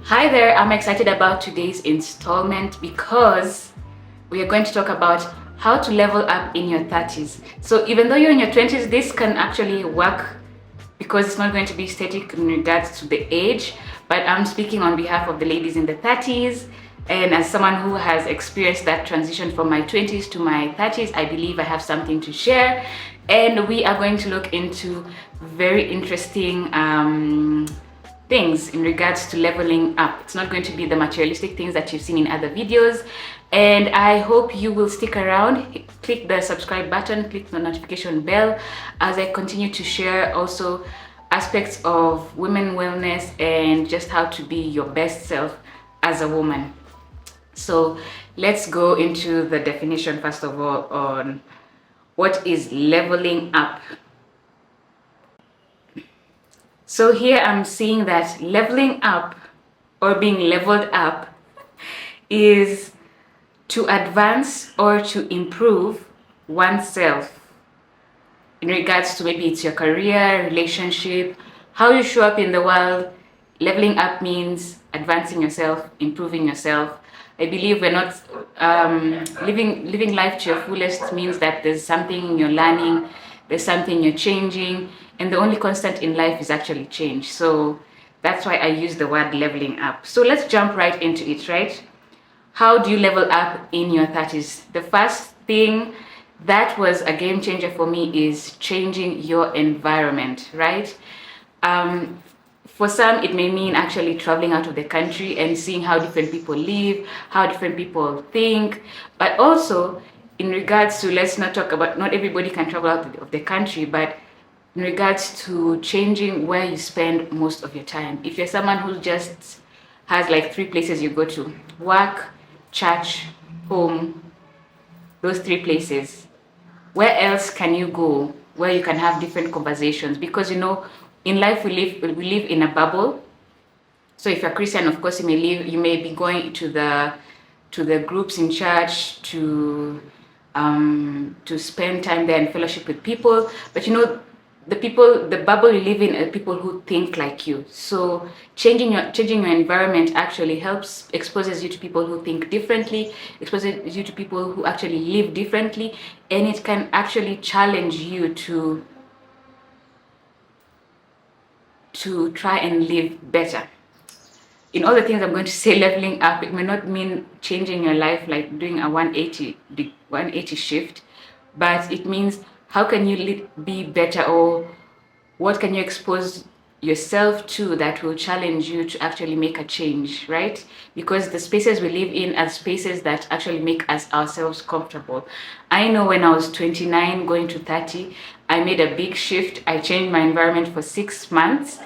Hi there, I'm excited about today's installment because we are going to talk about how to level up in your 30s. So even though you're in your 20s, this can actually work because it's not going to be static in regards to the age, but I'm speaking on behalf of the ladies in the 30s. And as someone who has experienced that transition from my 20s to my 30s, I believe I have something to share. And we are going to look into very interesting things in regards to leveling up. It's not going to be the materialistic things that you've seen in other videos. And I hope you will stick around. Click the subscribe button, click the notification bell as I continue to share also aspects of women wellness and just how to be your best self as a woman. So let's go into the definition first of all on what is leveling up. So here I'm seeing that leveling up or being leveled up is to advance or to improve oneself in regards to maybe it's your career, relationship, how you show up in the world. Leveling up means advancing yourself, improving yourself. I believe we're not living life to your fullest means that there's something you're learning, there's something you're changing, and the only constant in life is actually change. So that's why I use the word leveling up. So let's jump right into it, right? How do you level up in your 30s? The first thing that was a game changer for me is changing your environment, right? For some, it may mean actually traveling out of the country and seeing how different people live, how different people think, but also in regards to, let's not talk about, not everybody can travel out of the country, but in regards to changing where you spend most of your time. If you're someone who just has like 3 places you go to: work, church, home, those 3 places, where else can you go where you can have different conversations? Because in life we live in a bubble. So if you're Christian, of course you may be going to the groups in church to spend time there and fellowship with people, but the bubble you live in are people who think like you. So changing your environment actually exposes you to people who think differently, exposes you to people who actually live differently, and it can actually challenge you to try and live better. In all the things I'm going to say, leveling up, it may not mean changing your life like doing a 180 shift, but it means how can you be better, or what can you expose yourself to that will challenge you to actually make a change, right? Because the spaces we live in are spaces that actually make us ourselves comfortable. I know when I was 29 going to 30, I made a big shift. I changed my environment for 6 months.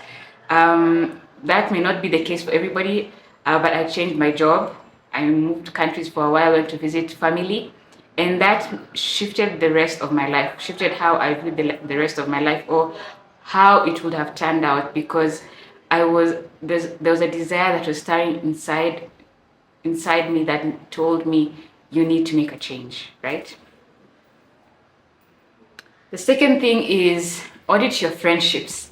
That may not be the case for everybody, but I changed my job. I moved countries for a while, went to visit family, and that shifted the rest of my life, shifted how I viewed the rest of my life, or how it would have turned out, because there was a desire that was stirring inside me that told me you need to make a change, right? The second thing is audit your friendships.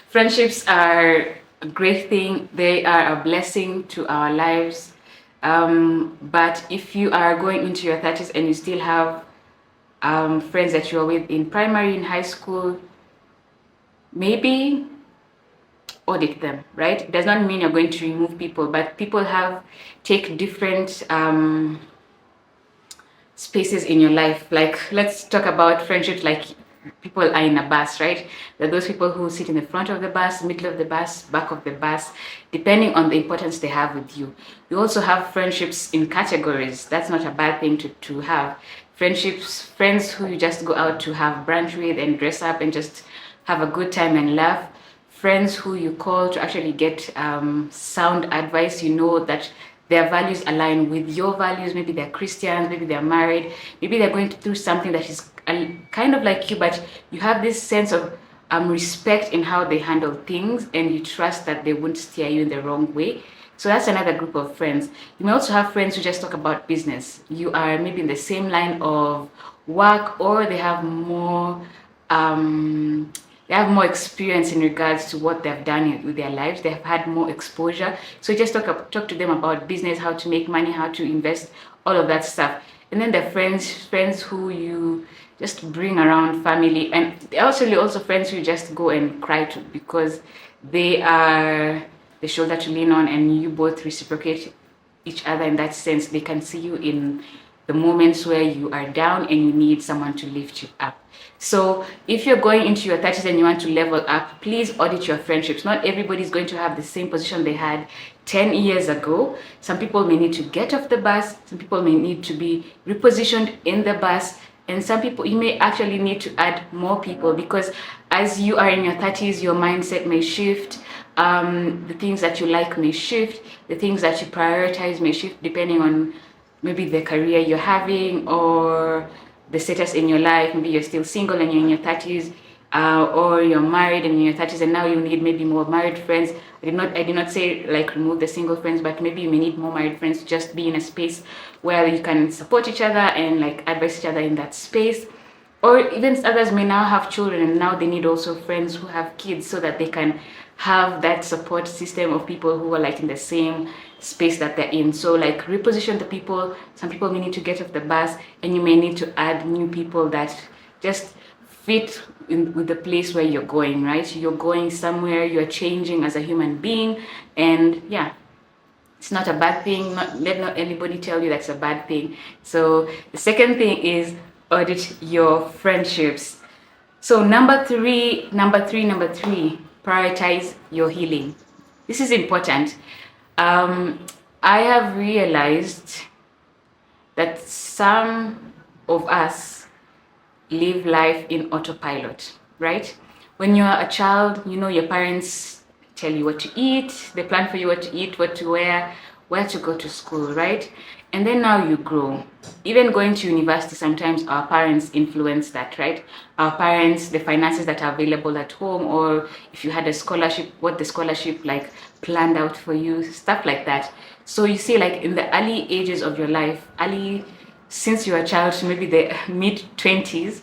Friendships are a great thing. They are a blessing to our lives. But if you are going into your 30s and you still have friends that you are with in primary, in high school, maybe audit them, right? It does not mean you're going to remove people, but people take different spaces in your life. Like, let's talk about friendships. Like, people are in a bus, right? There are those people who sit in the front of the bus, middle of the bus, back of the bus, depending on the importance they have with you. You also have friendships in categories. That's not a bad thing to have. Friends who you just go out to have brunch with and dress up and just have a good time and laugh. Friends who you call to actually get sound advice. You know that their values align with your values. Maybe they're Christians, maybe they're married, maybe they're going through something that is kind of like you, but you have this sense of respect in how they handle things, and you trust that they won't steer you in the wrong way. So that's another group of friends. You may also have friends who just talk about business. You are maybe in the same line of work, or they have more they have more experience in regards to what they've done with their lives. They have had more exposure. So just talk to them about business, how to make money, how to invest, all of that stuff. And then the friends who you just bring around, family, and also friends who you just go and cry to, because they are the shoulder to lean on, and you both reciprocate each other in that sense. They can see you in the moments where you are down and you need someone to lift you up. So if you're going into your 30s and you want to level up, please audit your friendships. Not everybody is going to have the same position they had 10 years ago. Some people may need to get off the bus, some people may need to be repositioned in the bus, and some people, you may actually need to add more people, because as you are in your 30s, your mindset may shift. The things that you like may shift, the things that you prioritize may shift depending on maybe the career you're having or the status in your life. Maybe you're still single and you're in your 30s, or you're married and in your 30s, and now you need maybe more married friends. I did not say like remove the single friends, but maybe you may need more married friends to just be in a space where you can support each other and like advise each other in that space. Or even others may now have children, and now they need also friends who have kids, so that they can have that support system of people who are like in the same space that they're in. So like reposition the people. Some people may need to get off the bus, and you may need to add new people that just fit with the place where you're going, right? You're going somewhere, you're changing as a human being, and yeah, it's not a bad thing. Let not anybody tell you that's a bad thing. So the second thing is audit your friendships. So number three, prioritize your healing. This is important. I have realized that some of us live life in autopilot, right? When you're a child, you know, your parents tell you what to eat, they plan for you what to eat, what to wear, where to go to school, right? And then now you grow. Even going to university, sometimes our parents influence that, right? Our parents, the finances that are available at home, or if you had a scholarship, what the scholarship like planned out for you, stuff like that. So you see, like in the early ages of your life, since you're a child to maybe the mid-20s,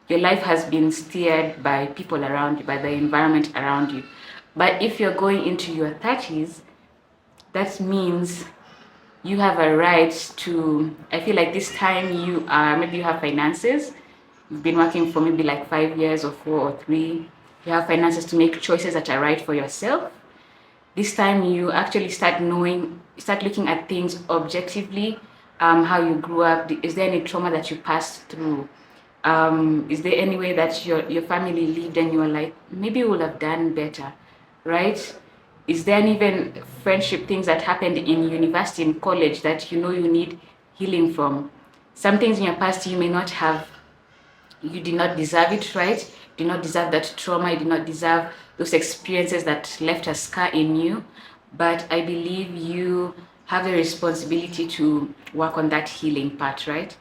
your life has been steered by people around you, by the environment around you. But if you're going into your 30s, that means you have a right to, I feel like this time maybe you have finances, you've been working for maybe like 5 years or 4 or 3, you have finances to make choices that are right for yourself. This time you actually start looking at things objectively, how you grew up. Is there any trauma that you passed through? Is there any way that your family lived and you were like, maybe you would have done better, right? Is there even friendship things that happened in university, in college, that you know you need healing from? Some things in your past you may not have, you did not deserve it, right? You did not deserve that trauma, you did not deserve those experiences that left a scar in you. But I believe you have a responsibility to work on that healing part, right?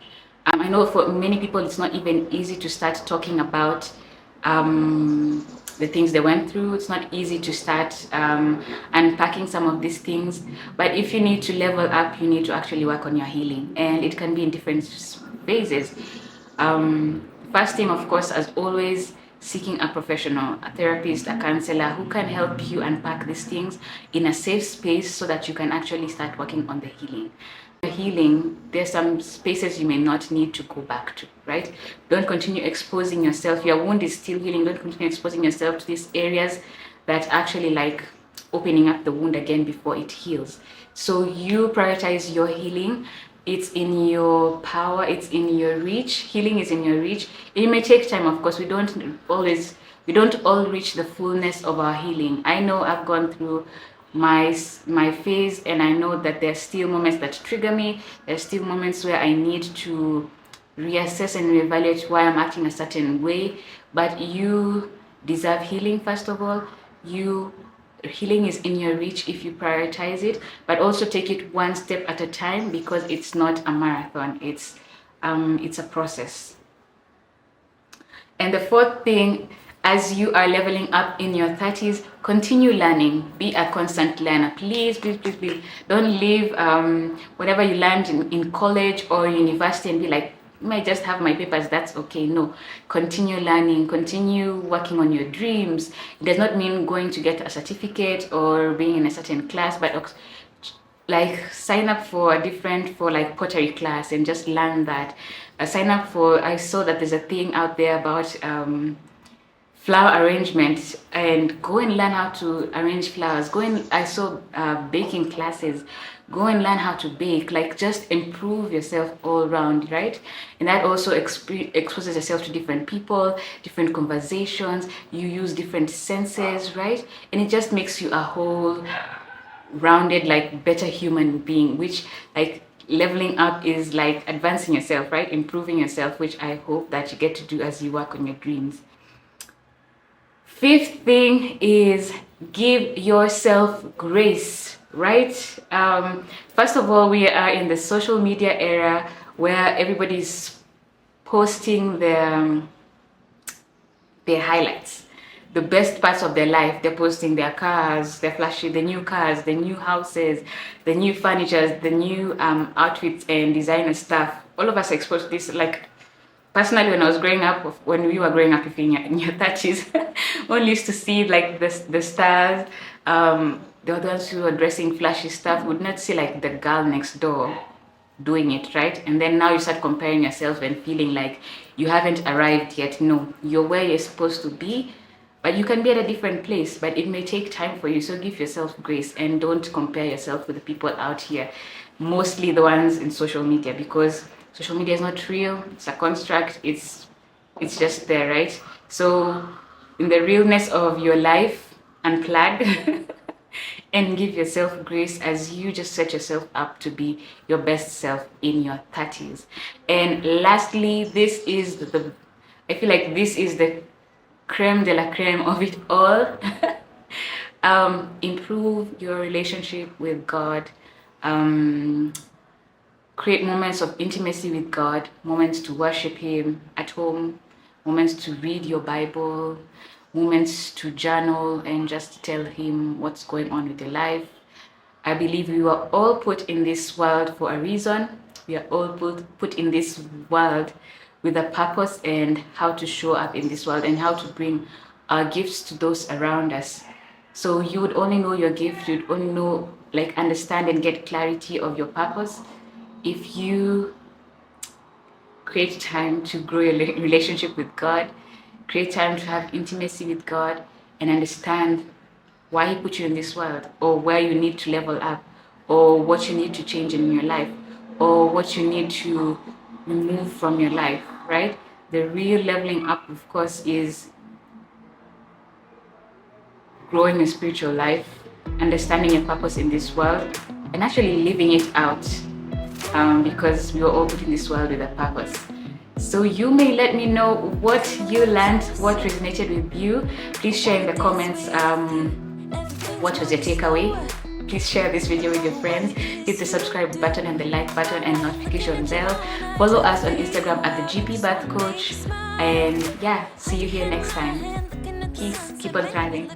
I know for many people it's not even easy to start talking about the things they went through. It's not easy to start unpacking some of these things. But if you need to level up, you need to actually work on your healing, and it can be in different phases. First thing, of course, as always, seeking a professional, a therapist, a counselor who can help you unpack these things in a safe space so that you can actually start working on the healing. Healing, there's some spaces you may not need to go back to, right? Don't continue exposing yourself. Your wound is still healing. Don't continue exposing yourself to these areas that actually like opening up the wound again before it heals. So you prioritize your healing. It's in your power, it's in your reach. Healing is in your reach. It may take time, of course. We don't all reach the fullness of our healing. I know I've gone through my phase, and I know that there's still moments that trigger me. There's still moments where I need to reassess and reevaluate why I'm acting a certain way. But you deserve healing. First of all, healing is in your reach if you prioritize it, but also take it one step at a time, because it's not a marathon. It's a process. And the fourth thing, as you are leveling up in your 30s, continue learning. Be a constant learner. Please, please, please, please. Don't leave whatever you learned in college or university and be like, might just have my papers, that's okay. No, continue learning, continue working on your dreams. It does not mean going to get a certificate or being in a certain class, but like sign up for like pottery class and just learn that. Sign up for, I saw that there's a thing out there about flower arrangement, and go and learn how to arrange flowers. I saw baking classes. Go and learn how to bake. Like, just improve yourself all around, right? And that also exposes yourself to different people, different conversations. You use different senses, right? And it just makes you a whole rounded, like, better human being, which, like, leveling up is like advancing yourself, right? Improving yourself, which I hope that you get to do as you work on your dreams. Fifth thing is give yourself grace, right? First of all, we are in the social media era where everybody's posting their highlights, the best parts of their life. They're posting their cars, their flashy, the new cars, the new houses, the new furniture, the new outfits and designer stuff. All of us expose this. Like, personally, when I was growing up, when we were growing up, if you're in your 30s, one used to see like the stars, the ones who were dressing flashy stuff, would not see like the girl next door doing it, right? And then now you start comparing yourself and feeling like you haven't arrived yet. No, you're where you're supposed to be, but you can be at a different place, but it may take time for you. So give yourself grace and don't compare yourself with the people out here, mostly the ones in social media, because social media is not real. It's a construct. It's just there, right? So in the realness of your life, unplug and give yourself grace as you just set yourself up to be your best self in your 30s. And lastly, I feel like this is the creme de la creme of it all. Improve your relationship with God. Create moments of intimacy with God, moments to worship Him at home, moments to read your Bible, moments to journal and just tell Him what's going on with your life. I believe we were all put in this world for a reason. We are all put in this world with a purpose and how to show up in this world and how to bring our gifts to those around us. So you would only know your gift, you'd only know, like, understand and get clarity of your purpose if you create time to grow your relationship with God, create time to have intimacy with God, and understand why He put you in this world, or where you need to level up, or what you need to change in your life, or what you need to remove from your life, right? The real leveling up, of course, is growing your spiritual life, understanding your purpose in this world, and actually living it out. Because we were all put in this world with a purpose. So you may let me know what you learned, what resonated with you. Please share in the comments what was your takeaway. Please share this video with your friends. Hit the subscribe button and the like button and notification bell. Follow us on Instagram at the GP Birth Coach. And yeah, see you here next time. Peace. Keep on thriving.